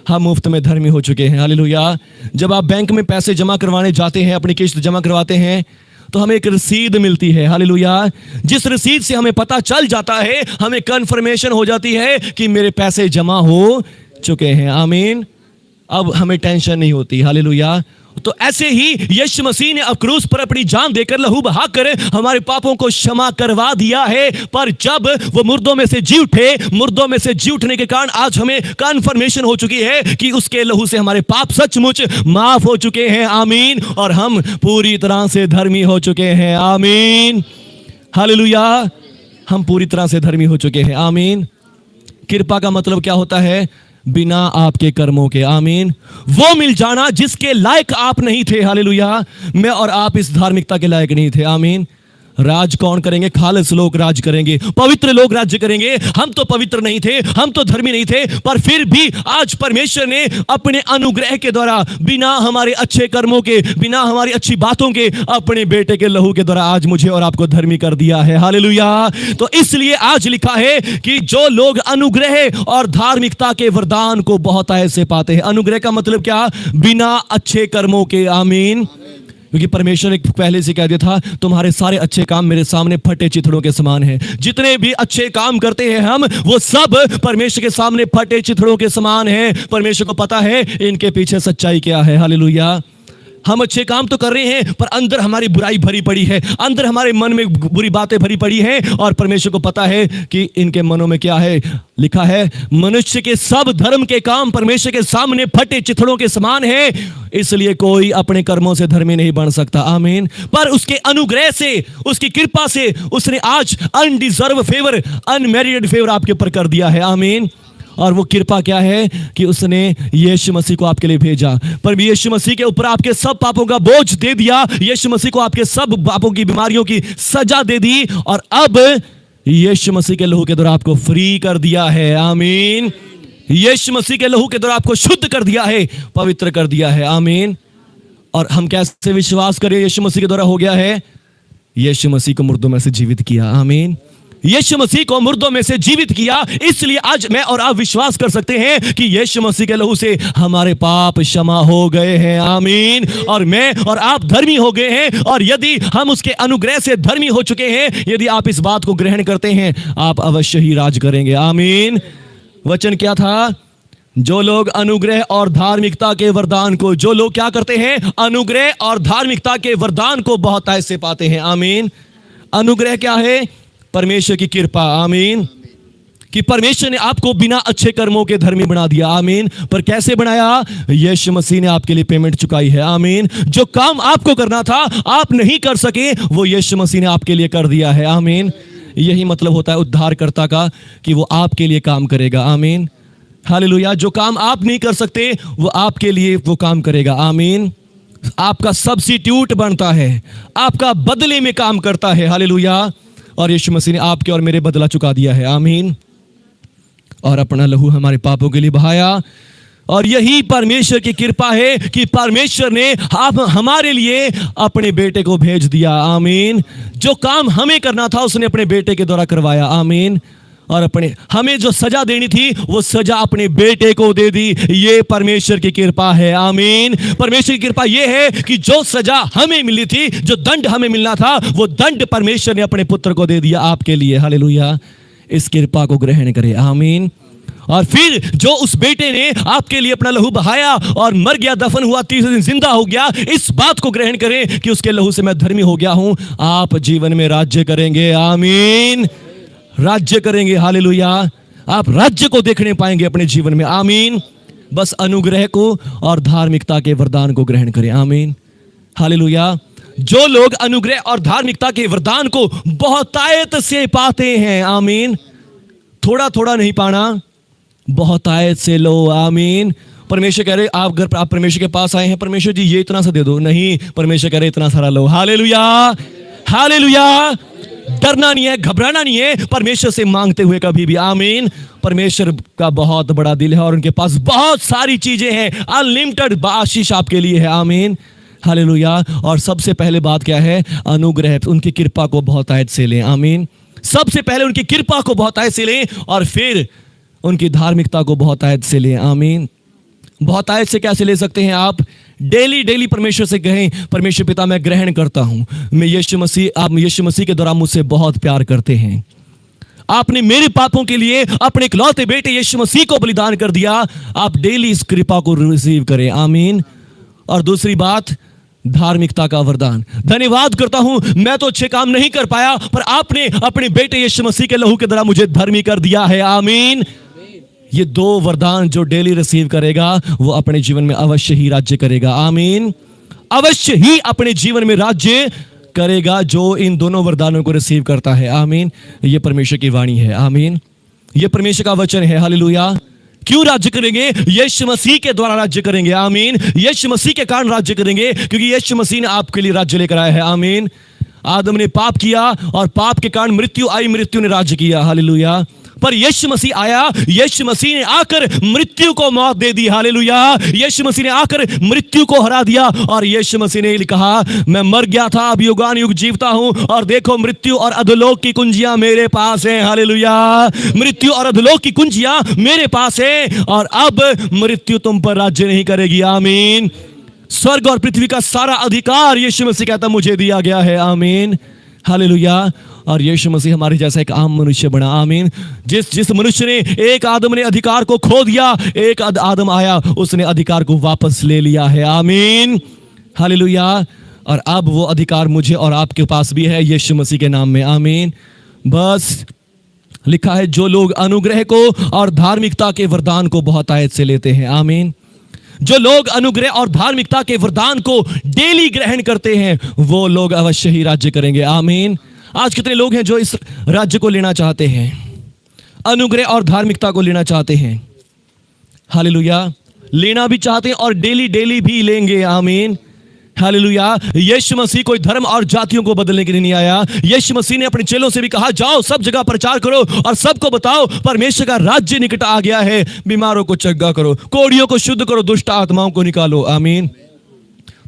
हम मुफ्त में धर्मी हो चुके हैं। हालेलुया। जब आप बैंक में पैसे जमा करवाने जाते हैं, अपनी किस्त जमा करवाते हैं, तो हमें एक रसीद मिलती है। हालेलुया। जिस रसीद से हमें पता चल जाता है, हमें कंफर्मेशन हो जाती है कि मेरे पैसे जमा हो चुके हैं। आमीन। अब हमें टेंशन नहीं होती। हालेलुया। तो ऐसे ही यीशु मसीह ने क्रूस पर अपनी जान देकर, लहू बहाकर हमारे पापों को क्षमा करवा दिया है। पर जब वो मुर्दों में से जी उठे, मुर्दों में से जी उठने के कारण आज हमें कन्फर्मेशन हो चुकी है कि उसके लहू से हमारे पाप सचमुच माफ हो चुके हैं। आमीन। और हम पूरी तरह से धर्मी हो चुके हैं। आमीन। हालेलुया। हम पूरी तरह से धर्मी हो चुके हैं। आमीन। कृपा का मतलब क्या होता है? बिना आपके कर्मों के। आमीन। वो मिल जाना जिसके लायक आप नहीं थे। हालेलुया। मैं और आप इस धार्मिकता के लायक नहीं थे। आमीन। राज कौन करेंगे? खालिस लोग राज करेंगे, पवित्र लोग राज्य करेंगे। हम तो पवित्र नहीं थे, हम तो धर्मी नहीं थे, पर फिर भी आज परमेश्वर ने अपने अनुग्रह के द्वारा, बिना हमारे अच्छे कर्मों के, बिना हमारी अच्छी बातों के, अपने बेटे के लहू के द्वारा आज मुझे और आपको धर्मी कर दिया है। हालेलुया। तो इसलिए आज लिखा है कि जो लोग अनुग्रह और धार्मिकता के वरदान को बहुत ऐसे पाते हैं। अनुग्रह का मतलब क्या? बिना अच्छे कर्मों के। आमीन। क्योंकि परमेश्वर ने पहले से कह दिया था, तुम्हारे सारे अच्छे काम मेरे सामने फटे चिथड़ों के समान हैं। जितने भी अच्छे काम करते हैं हम, वो सब परमेश्वर के सामने फटे चिथड़ों के समान हैं। परमेश्वर को पता है इनके पीछे सच्चाई क्या है। हालेलुया। हम अच्छे काम तो कर रहे हैं, पर अंदर हमारी बुराई भरी पड़ी है, अंदर हमारे मन में बुरी बातें भरी पड़ी हैं, और परमेश्वर को पता है कि इनके मनों में क्या है। लिखा है, मनुष्य के सब धर्म के काम परमेश्वर के सामने फटे चिथड़ों के समान है, इसलिए कोई अपने कर्मों से धर्मी नहीं बन सकता। आमीन। पर उसके अनुग्रह से, उसकी कृपा से उसने आज अनडिजर्व फेवर, अनमेरिटेड फेवर आपके ऊपर कर दिया है। आमीन। और वो कृपा क्या है कि उसने यीशु मसीह को आपके लिए भेजा, पर यीशु मसीह के ऊपर आपके सब पापों का बोझ दे दिया। यीशु मसीह को आपके सब पापों की, बीमारियों की सजा दे दी, और अब यीशु मसीह के लहू के द्वारा आपको फ्री कर दिया है। आमीन। यीशु मसीह के लहू के द्वारा आपको शुद्ध कर दिया है, पवित्र कर दिया है। आमीन। और हम कैसे विश्वास करें यीशु मसीह के द्वारा हो गया है? यीशु मसीह को मुर्दों में से जीवित किया। आमीन। यीशु मसीह को मुर्दों में से जीवित किया, इसलिए आज मैं और आप विश्वास कर सकते हैं कि यीशु मसीह के लहू से हमारे पाप क्षमा हो गए हैं। आमीन। और मैं और आप धर्मी हो गए हैं, और यदि हम उसके अनुग्रह से धर्मी हो चुके हैं, यदि आप इस बात को ग्रहण करते हैं, आप अवश्य ही राज करेंगे। आमीन। वचन क्या था? जो लोग अनुग्रह और धार्मिकता के वरदान को, जो लोग क्या करते हैं? अनुग्रह और धार्मिकता के वरदान को बहुत ऐसे पाते हैं। आमीन। अनुग्रह क्या है? परमेश्वर की कृपा। आमीन। कि परमेश्वर ने आपको बिना अच्छे कर्मों के धर्मी बना दिया। आमीन। पर कैसे बनाया? यीशु मसीह ने आपके लिए पेमेंट चुकाई है। आमीन। जो काम आपको करना था, आप नहीं कर सके, वो यीशु मसीह ने आपके लिए कर दिया है। आमीन। यही मतलब होता है उद्धारकर्ता का, कि वो आपके लिए काम करेगा। आमीन। हालेलुया। जो काम आप नहीं कर सकते, वो आपके लिए वो काम करेगा। आमीन। आपका सब्स्टिट्यूट बनता है, आपका बदले में काम करता है। हालेलुया। और यीशु मसीह ने आपके और मेरे बदला चुका दिया है। आमीन। और अपना लहू हमारे पापों के लिए बहाया, और यही परमेश्वर की कृपा है कि परमेश्वर ने आप हमारे लिए अपने बेटे को भेज दिया। आमीन। जो काम हमें करना था, उसने अपने बेटे के द्वारा करवाया। आमीन। और अपने हमें जो सजा देनी थी, वो सजा अपने बेटे को दे दी। ये परमेश्वर की कृपा है। आमीन। परमेश्वर की कृपा ये है कि जो सजा हमें मिली थी, जो दंड हमें मिलना था, वो दंड परमेश्वर ने अपने पुत्र को दे दिया आपके लिए। हालेलुया। इस कृपा को ग्रहण करें। आमीन। और फिर जो उस बेटे ने आपके लिए अपना लहू बहाया और मर गया, दफन हुआ, तीसरे दिन जिंदा हो गया, इस बात को ग्रहण करें कि उसके लहू से मैं धर्मी हो गया हूं। आप जीवन में राज्य करेंगे। आमीन। राज्य करेंगे। हालेलुया। आप राज्य को देखने पाएंगे अपने जीवन में। आमीन। बस अनुग्रह को और धार्मिकता के वरदान को ग्रहण करें। आमीन। हालेलुया। जो लोग अनुग्रह और धार्मिकता के वरदान को बहुतायत से पाते हैं, आमीन, थोड़ा थोड़ा नहीं पाना, बहुतायत से लो। आमीन। परमेश्वर कह रहे, आप अगर आप परमेश्वर के पास आए हैं, परमेश्वर जी ये इतना सा दे दो, नहीं, परमेश्वर कह रहे इतना सारा लो। हालेलुया। हालेलुया। डरना नहीं है, घबराना नहीं है परमेश्वर से मांगते हुए कभी भी। आमीन। परमेश्वर का बहुत बड़ा दिल है, और उनके पास बहुत सारी चीजें हैं, अनलिमिटेड आशीष आपके लिए है। आमीन। हालेलुया। और सबसे पहले बात क्या है? अनुग्रह, उनकी कृपा को बहुतायत से लें। आमीन। सबसे पहले उनकी कृपा को बहुतायत से लें, और फिर उनकी धार्मिकता को बहुतायत से लें। आमीन। बहुतायत से कैसे ले सकते हैं आप? डेली डेली परमेश्वर से कहें, परमेश्वर पिता मैं ग्रहण करता हूं, मैं यीशु मसीह, आप यीशु मसीह के द्वारा मुझसे बहुत प्यार करते हैं, आपने मेरे पापों के लिए अपने इकलौते बेटे यीशु मसीह को बलिदान कर दिया। आप डेली इस कृपा को रिसीव करें। आमीन। और दूसरी बात, धार्मिकता का वरदान। धन्यवाद करता हूं, मैं तो अच्छे काम नहीं कर पाया, पर आपने अपने बेटे यीशु मसीह के लहू के द्वारा मुझे धर्मी कर दिया है। आमीन। ये दो वरदान जो डेली रिसीव करेगा, वो अपने जीवन में अवश्य ही राज्य करेगा। आमीन। अवश्य ही अपने जीवन में राज्य करेगा जो इन दोनों वरदानों को रिसीव करता है। आमीन। ये परमेश्वर की वाणी है। आमीन। ये परमेश्वर का वचन है। हालेलुया। क्यों राज्य करेंगे? यीशु मसीह के द्वारा राज्य करेंगे। आमीन। यीशु मसीह के कारण राज्य करेंगे, क्योंकि यीशु मसीह ने आपके लिए राज्य लेकर आया है। आमीन। आदम ने पाप किया, और पाप के कारण मृत्यु आई, मृत्यु ने राज्य किया। हालेलुया। पर यीशु मसीह आया, यीशु मसीह ने आकर मृत्यु को मौत दे दी। हालेलुया। यीशु मसीह ने आकर मृत्यु को हरा दिया, और यीशु मसीह ने कहा मैं मर गया था, अब युगान युग जीवता हूं, और देखो मृत्यु और अधोलोक की कुंजियां मेरे पास हैं। हालेलुया। मृत्यु और अधोलोक की कुंजियां मेरे पास हैं, और अब मृत्यु तुम पर राज्य नहीं करेगी। आमीन। स्वर्ग और पृथ्वी का सारा अधिकार यीशु मसीह कहता मुझे दिया गया है। आमीन, हालेलुया। और यीशु मसीह हमारे जैसा एक आम मनुष्य बना। आमीन। जिस मनुष्य ने, एक आदम ने अधिकार को खो दिया, एक आदम आया, उसने अधिकार को वापस ले लिया है। आमीन, हालेलुया। और अब वो अधिकार मुझे और आपके पास भी है यीशु मसीह के नाम में। आमीन। बस लिखा है, जो लोग अनुग्रह को और धार्मिकता के वरदान को बहुतायत से लेते हैं। आमीन। जो लोग अनुग्रह और धार्मिकता के वरदान को डेली ग्रहण करते हैं, वो लोग अवश्य ही राज्य करेंगे। आमीन। आज कितने लोग हैं जो इस राज्य को लेना चाहते हैं, अनुग्रह और धार्मिकता को लेना चाहते हैं। हालेलुया। लेना भी चाहते हैं और डेली डेली भी लेंगे। आमीन, हालेलुया। यीशु मसीह कोई धर्म और जातियों को बदलने के लिए नहीं आया। यीशु मसीह ने अपने चेलों से भी कहा, जाओ सब जगह प्रचार करो और सबको बताओ परमेश्वर का राज्य निकट आ गया है। बीमारों को चंगा करो, कोढ़ियों को शुद्ध करो, दुष्ट आत्माओं को निकालो। आमीन।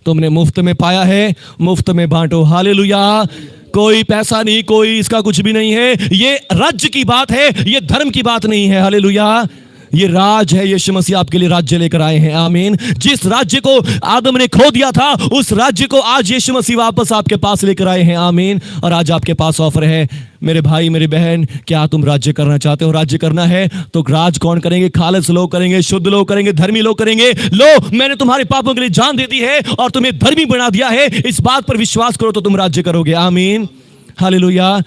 तुमने मुफ्त में पाया है, मुफ्त में बांटो। हालेलुया। कोई पैसा नहीं, कोई इसका कुछ भी नहीं है। ये राज्य की बात है, ये धर्म की बात नहीं है। हालेलुया। ये राज है। यीशु मसीह आपके लिए राज्य लेकर आए हैं। आमीन। जिस राज्य को आदम ने खो दिया था, उस राज्य को आज यीशु मसीह वापस आपके पास लेकर आए हैं। आमीन। और आज आपके पास ऑफर है, मेरे भाई मेरी बहन, क्या तुम राज्य करना चाहते हो? राज्य करना है तो राज कौन करेंगे? खालिस लोग करेंगे, शुद्ध लोग करेंगे, धर्मी लोग करेंगे। लो, मैंने तुम्हारे पापों के लिए जान दे दी है और तुम्हें धर्मी बना दिया है। इस बात पर विश्वास करो तो तुम राज्य करोगे। आमीन, हालेलुया।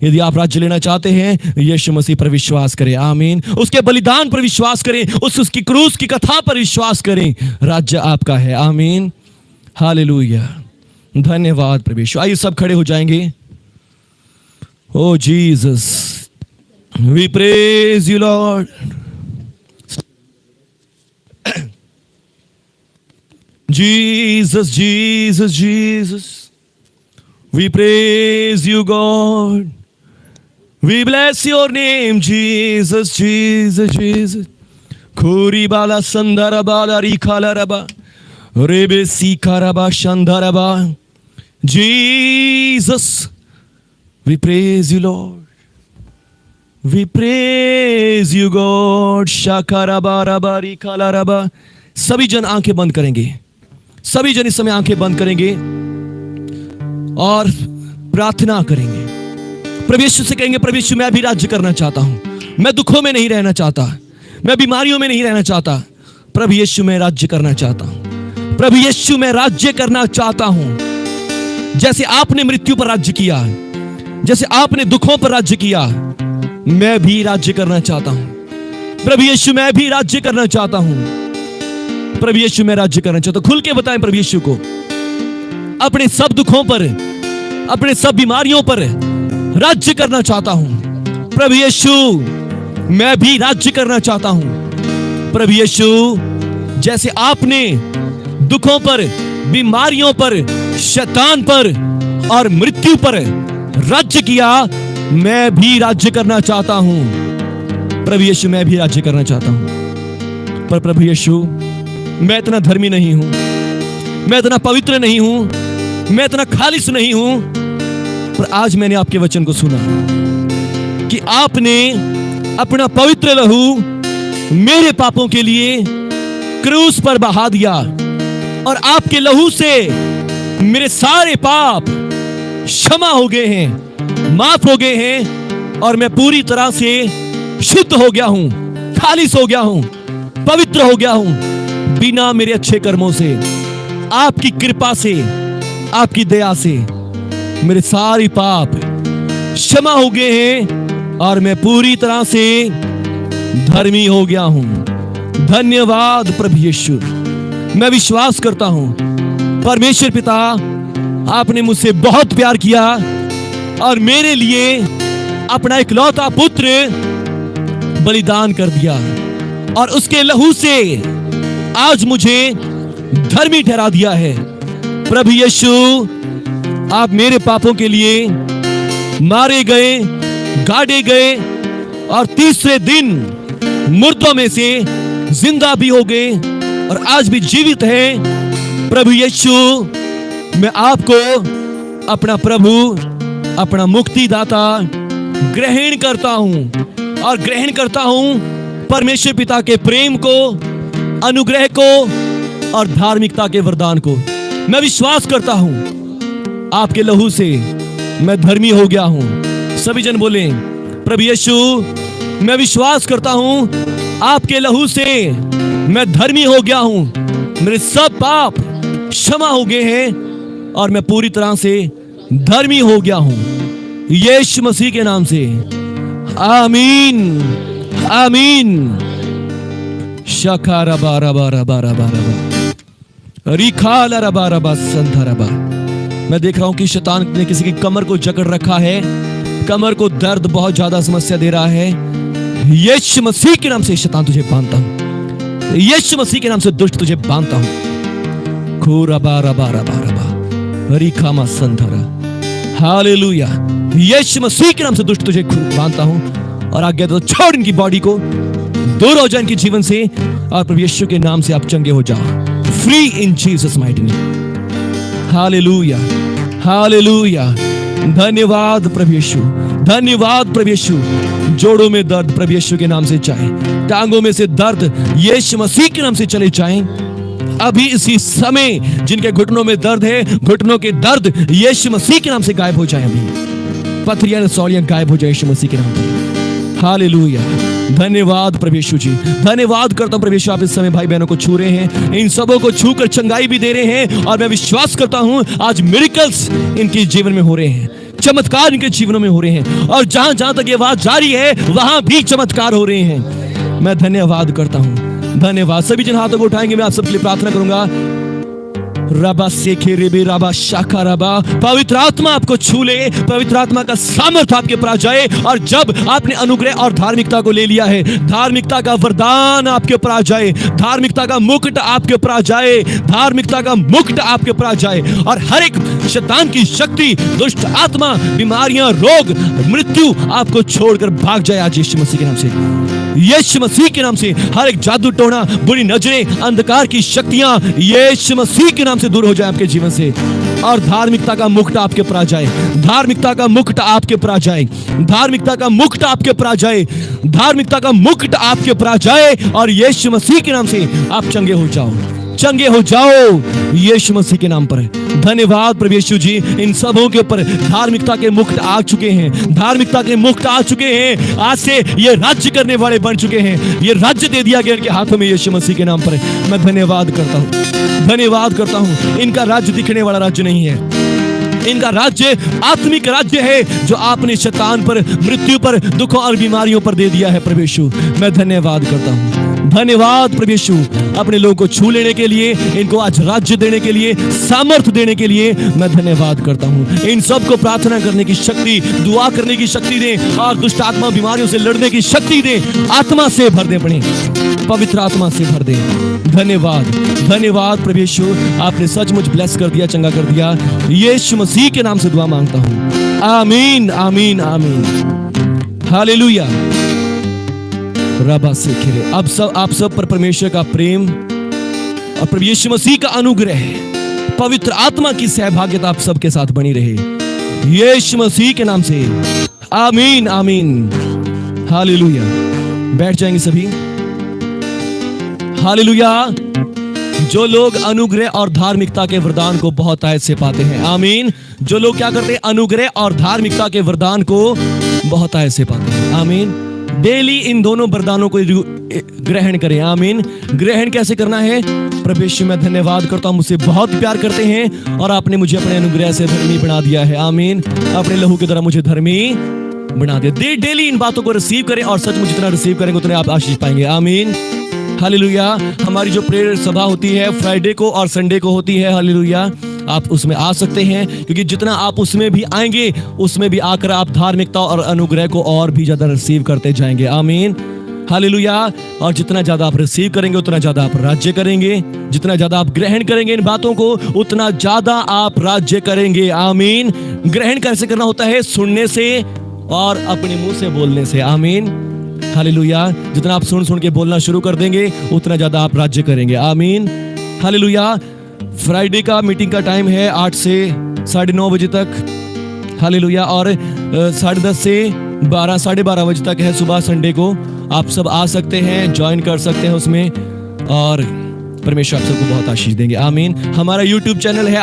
यदि आप राज्य लेना चाहते हैं, यीशु मसीह पर विश्वास करें। आमीन। उसके बलिदान पर विश्वास करें, उसकी क्रूस की कथा पर विश्वास करें। राज्य आपका है। आमीन, हालेलुया। धन्यवाद प्रभु यीशु। आइए सब खड़े हो जाएंगे। Oh Jesus, we praise you lord. Jesus, Jesus, Jesus, we praise you God. We bless your name, Jesus, Jesus, Jesus. Kuri bala sandara bala rikala raba, rebe sikaraba shandaraba. Jesus, we praise you, Lord. We praise you, God. Shakaraba raba rikala raba. सभी जन आंखें बंद करेंगे। सभी जन इस समय आंखें बंद करेंगे और प्रार्थना करेंगे। प्रभु यीशु से कहेंगे, प्रभु यीशु मैं भी राज्य करना चाहता हूं। मैं दुखों में नहीं रहना चाहता, मैं बीमारियों में नहीं रहना चाहता। प्रभु यीशु मैं राज्य करना चाहता हूं। प्रभु यीशु मैं राज्य करना चाहता हूं। जैसे आपने मृत्यु पर राज्य किया, जैसे आपने दुखों पर राज्य किया, मैं भी राज्य करना चाहता हूं। प्रभु यीशु मैं भी राज्य करना चाहता हूं। प्रभु यीशु मैं राज्य करना चाहता हूं। खुल के बताएं प्रभु यीशु को, अपने सब दुखों पर, अपने सब बीमारियों पर राज्य करना चाहता हूं। प्रभु यीशु मैं भी राज्य करना चाहता हूं। प्रभु यीशु जैसे आपने दुखों पर, बीमारियों पर, शैतान पर और मृत्यु पर राज्य किया, मैं भी राज्य करना चाहता हूं। प्रभु यीशु मैं भी राज्य करना चाहता हूं। पर प्रभु यीशु मैं इतना धर्मी नहीं हूं, मैं इतना पवित्र नहीं हूं, मैं इतना खालिस नहीं हूं। पर आज मैंने आपके वचन को सुना कि आपने अपना पवित्र लहू मेरे पापों के लिए क्रूस पर बहा दिया और आपके लहू से मेरे सारे पाप क्षमा हो गए हैं, माफ हो गए हैं और मैं पूरी तरह से शुद्ध हो गया हूं, खालिस हो गया हूं, पवित्र हो गया हूं। बिना मेरे अच्छे कर्मों से, आपकी कृपा से, आपकी दया से मेरे सारे पाप क्षमा हो गए हैं और मैं पूरी तरह से धर्मी हो गया हूं। धन्यवाद प्रभु यीशु। मैं विश्वास करता हूं परमेश्वर पिता आपने मुझसे बहुत प्यार किया और मेरे लिए अपना इकलौता पुत्र बलिदान कर दिया और उसके लहू से आज मुझे धर्मी ठहरा दिया है। प्रभु यीशु आप मेरे पापों के लिए मारे गए, गाड़े गए और तीसरे दिन मुर्दों में से जिंदा भी हो गए और आज भी जीवित हैं। प्रभु यीशु मैं आपको अपना प्रभु, अपना मुक्तिदाता ग्रहण करता हूं और ग्रहण करता हूं परमेश्वर पिता के प्रेम को, अनुग्रह को, और धार्मिकता के वरदान को। मैं विश्वास करता हूं आपके लहू से मैं धर्मी हो गया हूं। सभी जन बोले, प्रभु यीशु मैं विश्वास करता हूं आपके लहू से मैं धर्मी हो गया हूं, मेरे सब पाप क्षमा हो गए हैं और मैं पूरी तरह से धर्मी हो गया हूं यीशु मसीह के नाम से। आमीन आमीन। शका रबा रबा रबा रबा रबा रिखाला रबा रबा संधा रबा। मैं देख रहा हूं कि शैतान ने किसी की कमर को जकड़ रखा है, कमर को दर्द बहुत ज्यादा समस्या दे रहा है। यीशु मसीह के नाम से शैतान तुझे बांधता हूं, यीशु मसीह के नाम से दुष्ट तुझे बांधता हूं। खूरबा रबा रबा रबा रिखामा संधरा। हालेलुया। यीशु मसीह के नाम से दुष्ट तुझे बांधता हूं और आज्ञा दो छोड़ इनकी बॉडी को, दूर हो जाए इनके जीवन से और प्रभु यीशु के नाम से आप चंगे हो जाओ। Free in Jesus mighty name. Hallelujah hallelujah. धन्यवाद प्रभु यीशु, धन्यवाद प्रभु यीशु। जोड़ों में दर्द प्रभु यीशु के नाम से जाए, टांगों में से दर्द यीशु मसीह के नाम से चले जाएं। अभी इसी समय जिनके घुटनों में दर्द है, घुटनों के दर्द यीशु मसीह के नाम से गायब हो जाए। अभी पथरियां सौड़ियां गायब हो जाए यीशु मसीह के नाम पर। हालेलुया। धन्यवाद प्रभु यीशु जी, धन्यवाद करता हूं प्रभु यीशु, आप इस समय भाई बहनों को छू रहे हैं, इन सबों को छूकर चंगाई भी दे रहे हैं और मैं विश्वास करता हूं आज मिरेकल्स इनके जीवन में हो रहे हैं, चमत्कार इनके जीवनों में हो रहे हैं और जहां जहां तक ये बात जारी है वहां भी चमत्कार हो रहे हैं। मैं धन्यवाद करता हूं, धन्यवाद। सभी जन हाथों को उठाएंगे, मैं आप सबके लिए प्रार्थना करूंगा। रबा सेखे रेबे रबा शाखा रबा। पवित्र आत्मा आपको छू ले, पवित्र आत्मा का सामर्थ आपके ऊपर आ जाए और जब आपने अनुग्रह और धार्मिकता को ले लिया है, धार्मिकता का वरदान आपके ऊपर आ जाए, धार्मिकता का मुकुट आपके ऊपर आ जाए, धार्मिकता का मुकुट आपके ऊपर आ जाए और हर एक शैतान की शक्ति, दुष्ट आत्मा, बीमारियां, रोग, मृत्यु आपको छोड़कर भाग जाए आज यीशु मसीह के नाम से। यीशु मसीह के नाम से हर एक जादू टोना, बुरी नजरें, अंधकार की शक्तियां यीशु मसीह के नाम से दूर हो जाए आपके जीवन से और धार्मिकता का मुकुट आपके ऊपर आ जाए, धार्मिकता का मुकुट आपके ऊपर आ जाए, धार्मिकता का मुकुट आपके ऊपर आ जाए, धार्मिकता का मुकुट आपके ऊपर आ जाए और यीशु मसीह के नाम से आप चंगे हो जाओ, चंगे हो जाओ यीशु मसीह के नाम पर। धन्यवाद प्रभु यीशु जी। इन सबों के ऊपर धार्मिकता के मुकुट आ चुके हैं, धार्मिकता के मुकुट आ चुके हैं। आज से ये राज्य करने वाले बन चुके हैं, ये राज्य दे दिया गया इनके हाथों में यीशु मसीह के नाम पर। मैं धन्यवाद करता हूँ, धन्यवाद करता हूँ। इनका राज्य दिखने वाला राज्य नहीं है, इनका राज्य आत्मिक राज्य है जो आपने शैतान पर, मृत्यु पर, दुखों और बीमारियों पर दे दिया है प्रभु यीशु। मैं धन्यवाद करता हूँ, धन्यवाद प्रभु यीशु अपने लोगों को छू लेने के लिए, इनको आज राज्य देने के लिए, सामर्थ देने के लिए मैं धन्यवाद करता हूँ। इन सब को प्रार्थना करने की शक्ति, दुआ करने की शक्ति दे और दुष्ट आत्मा बीमारियों से लड़ने की शक्ति दे। आत्मा से भर दे, अपने पवित्र आत्मा से भर दे। धन्यवाद धन्यवाद प्रभु यीशु, आपने सचमुच ब्लेस कर दिया, चंगा कर दिया। यीशु मसीह के नाम से दुआ मांगता हूँ, आमीन आमीन आमीन। हालेलुया। रबा से खिरे। अब सब आप सब पर परमेश्वर का प्रेम और प्रभु यीशु मसीह का अनुग्रह, पवित्र आत्मा की सहभागिता आप सबके साथ बनी रहे यीशु मसीह के नाम से। आमीन आमीन। हालेलुया। बैठ जाएंगे सभी। हालेलुया। जो लोग अनुग्रह और धार्मिकता के वरदान को बहुत आयत से पाते हैं, आमीन। जो लोग क्या करते हैं, अनुग्रह और धार्मिकता के वरदान को बहुत आयत से पाते हैं, आमीन। डेली इन दोनों वरदानों को ग्रहण करें, आमीन। ग्रहण कैसे करना है? प्रभु यीशु मैं धन्यवाद करता हूं, मुझसे बहुत प्यार करते हैं और आपने मुझे अपने अनुग्रह से धर्मी बना दिया है, आमीन। अपने लहू की तरह मुझे धर्मी बना दिया। डेली इन बातों को रिसीव करें और सचमुच जितना रिसीव करेंगे उतने आप आशीष पाएंगे, आमीन। हालेलुया। हमारी जो प्रेयर सभा होती है फ्राइडे को और संडे को होती है, हालेलुया। आप उसमें आ सकते हैं क्योंकि जितना आप उसमें भी आएंगे उसमें भी आकर आप धार्मिकता और अनुग्रह को और भी ज्यादा रिसीव करते जाएंगे, आमीन। हालेलुया। और जितना ज्यादा आप रिसीव करेंगे उतना ज्यादा आप राज्य करेंगे, जितना ज्यादा आप ग्रहण करेंगे इन बातों को उतना ज्यादा आप राज्य करेंगे, आमीन। ग्रहण कैसे करना होता है? सुनने से और अपने मुंह से बोलने से, आमीन। हालेलुया। जितना आप सुन के बोलना शुरू कर देंगे उतना ज्यादा आप राज्य करेंगे, आमीन। हालेलुया। फ्राइडे का मीटिंग का टाइम है 8 से 9:30 बजे तक, हालेलुया। और 10:30 से 12, 12:30 बजे तक है सुबह संडे को। आप सब आ सकते हैं, ज्वाइन कर सकते हैं उसमें। और परमेश्वर आप सबको बहुत आशीष देंगे। आमीन। हमारा YouTube चैनल है